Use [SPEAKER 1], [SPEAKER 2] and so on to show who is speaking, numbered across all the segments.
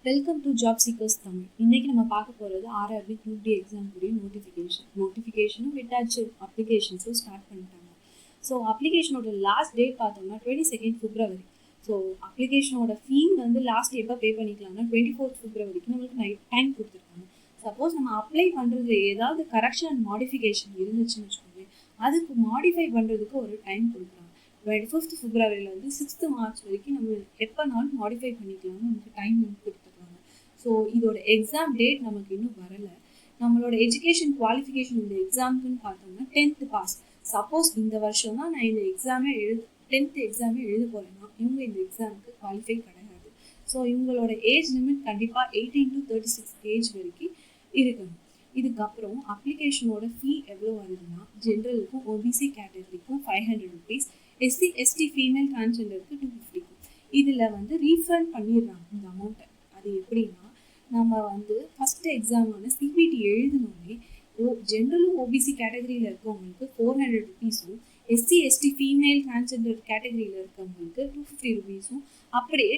[SPEAKER 1] Welcome to job seekers Tamil. இன்னைக்கு நம்ம பார்க்க போகிறது ஆர்ஆர்பி குரூப் டி எக்ஸாம் கூடிய நோட்டிஃபிகேஷனும் விட்டாச்சு, அப்ளிகேஷன்ஸும் ஸ்டார்ட் பண்ணிட்டாங்க. ஸோ அப்ளிகேஷனோட லாஸ்ட் டேட் பார்த்தோம்னா 22 February. ஸோ அப்ளிகேஷனோட ஃபீ வந்து லாஸ்ட் எப்போ பே பண்ணிக்கலாம்னா 24 Februaryக்கு நம்மளுக்கு டைம் கொடுத்துருக்காங்க. சப்போஸ் நம்ம அப்ளை பண்ணுறதுல ஏதாவது கரெக்ஷன் அண்ட் மாடிஃபிகேஷன் இருந்துச்சுன்னு வச்சுக்கோங்க, அதுக்கு மாடிஃபை பண்ணுறதுக்கு ஒரு டைம் கொடுக்குறாங்க. 25 Februaryலேருந்து 6th March வரைக்கும் நம்ம எப்போனாலும் மாடிஃபை பண்ணிக்கலாம்னு நமக்கு டைம் கொடுத்துருக்காங்க. ஸோ இதோட எக்ஸாம் டேட் நமக்கு இன்னும் வரலை. நம்மளோட எஜுகேஷன் குவாலிஃபிகேஷன் இந்த எக்ஸாமுக்குன்னு பார்த்தோம்னா 10th பாஸ். சப்போஸ் இந்த வருஷம் தான் நான் இந்த எக்ஸாமே 10th எக்ஸாமே எழுத போகிறேன்னா இவங்க இந்த எக்ஸாமுக்கு குவாலிஃபை கிடையாது. ஸோ இவங்களோட ஏஜ் லிமிட் கண்டிப்பாக 18 to 36 ஏஜ் வரைக்கும் இருக்கணும். இதுக்கப்புறம் அப்ளிகேஷனோட ஃபீ எவ்வளோ வருதுன்னா, ஜென்ரலுக்கும் ஓபிசி கேட்டகரிக்கும் 500 rupees, எஸ்சி எஸ்டி ஃபீமேல் டிரான்ஸ்ஜெண்டருக்கு 250. இதில் வந்து ரீஃபண்ட் பண்ணிடுறாங்க இந்த அமௌண்ட்டை. அது எப்படின்னா, நம்ம வந்து ஃபஸ்ட்டு எக்ஸாமான சிபிடி எழுதினோடனே ஜென்ரலும் ஓபிசி கேட்டகரியில் இருக்கவங்களுக்கு 400 rupeesம், எஸ்சி எஸ்டி ஃபீமேல் டிரான்ஸ்ஜெண்டர் கேட்டகரியில் இருக்கவங்களுக்கு 250 rupeesம் அப்படியே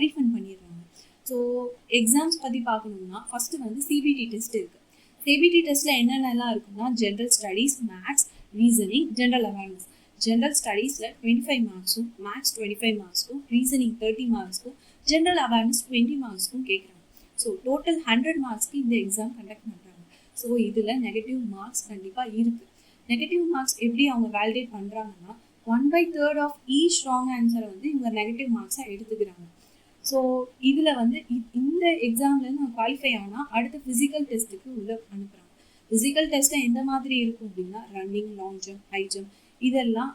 [SPEAKER 1] ரீஃபண்ட் பண்ணிடுறாங்க. ஸோ எக்ஸாம்ஸ் பற்றி பார்க்கணும்னா ஃபஸ்ட்டு வந்து சிபிடி டெஸ்ட் இருக்குது. சிபிடி டெஸ்ட்டில் என்னென்னலாம் இருக்குன்னா, general studies, maths, reasoning, general awareness. General ஸ்டடீஸில் 25 மார்க்ஸும், மேத்ஸ் 25 மார்க்ஸ்க்கும், ரீசனிங் 30 மார்க்ஸ்க்கும், ஜென்ரல் அவேர்னஸ் 20 மார்க்ஸ்க்கும் கேட்குறாங்க. ஸோ டோட்டல் 100 மார்க்ஸ்க்கு இந்த எக்ஸாம் கண்டக்ட் பண்ணுறாங்க. ஸோ இதில் நெகட்டிவ் மார்க்ஸ் கண்டிப்பாக இருக்குது. நெகட்டிவ் மார்க்ஸ் எப்படி அவங்க வேலிடேட் பண்ணுறாங்கன்னா, 1/3 ஆஃப் ஈச் ராங் ஆன்சரை வந்து இவங்க நெகட்டிவ் மார்க்ஸாக எடுத்துக்கிறாங்க. ஸோ இதில் வந்து இந்த எக்ஸாம்லேருந்து நம்ம குவாலிஃபை ஆனால் அடுத்த ஃபிசிக்கல் டெஸ்ட்டுக்கு உள்ளே அனுப்புகிறாங்க. ஃபிசிக்கல் டெஸ்ட்டை எந்த மாதிரி இருக்கும் அப்படின்னா, running, long jump, high jump இதெல்லாம்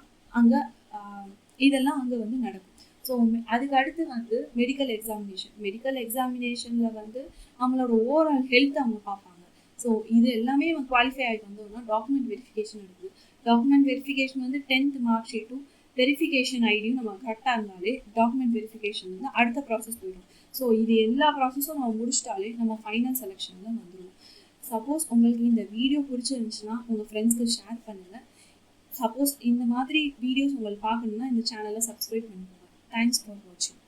[SPEAKER 1] அங்கே வந்து நடக்கும். ஸோ அதுக்கு அடுத்து வந்து மெடிக்கல் எக்ஸாமினேஷனில் வந்து நம்மளோட ஓவரால் ஹெல்த் அவங்க பார்ப்பாங்க. ஸோ இது எல்லாமே குவாலிஃபை ஆகி வந்தோம்னா டாக்குமெண்ட் வெரிஃபிகேஷன் இருக்குது. டாக்குமெண்ட் வெரிஃபிகேஷன் வந்து 10th மார்க் ஷீட்டும் வெரிஃபிகேஷன் ஐடியும் நம்ம கரெக்டாக இருந்தாலே டாக்குமெண்ட் வெரிஃபிகேஷன் வந்து அடுத்த ப்ராசஸ் போயிடும். ஸோ இது எல்லா ப்ராசஸும் நம்ம முடிச்சிட்டாலே நம்ம ஃபைனல் செலெக்ஷனில் வந்துடும். சப்போஸ் உங்களுக்கு இந்த வீடியோ பிடிச்சிருந்துச்சுன்னா உங்கள் ஃப்ரெண்ட்ஸ்க்கு ஷேர் பண்ணுங்கள். சப்போஸ் இந்த மாதிரி வீடியோஸ் உங்களுக்கு பார்க்கணுன்னா இந்த சேனலை சப்ஸ்கிரைப் பண்ணிக்கோங்க. தேங்க்ஸ் ஃபார் வாட்சிங்.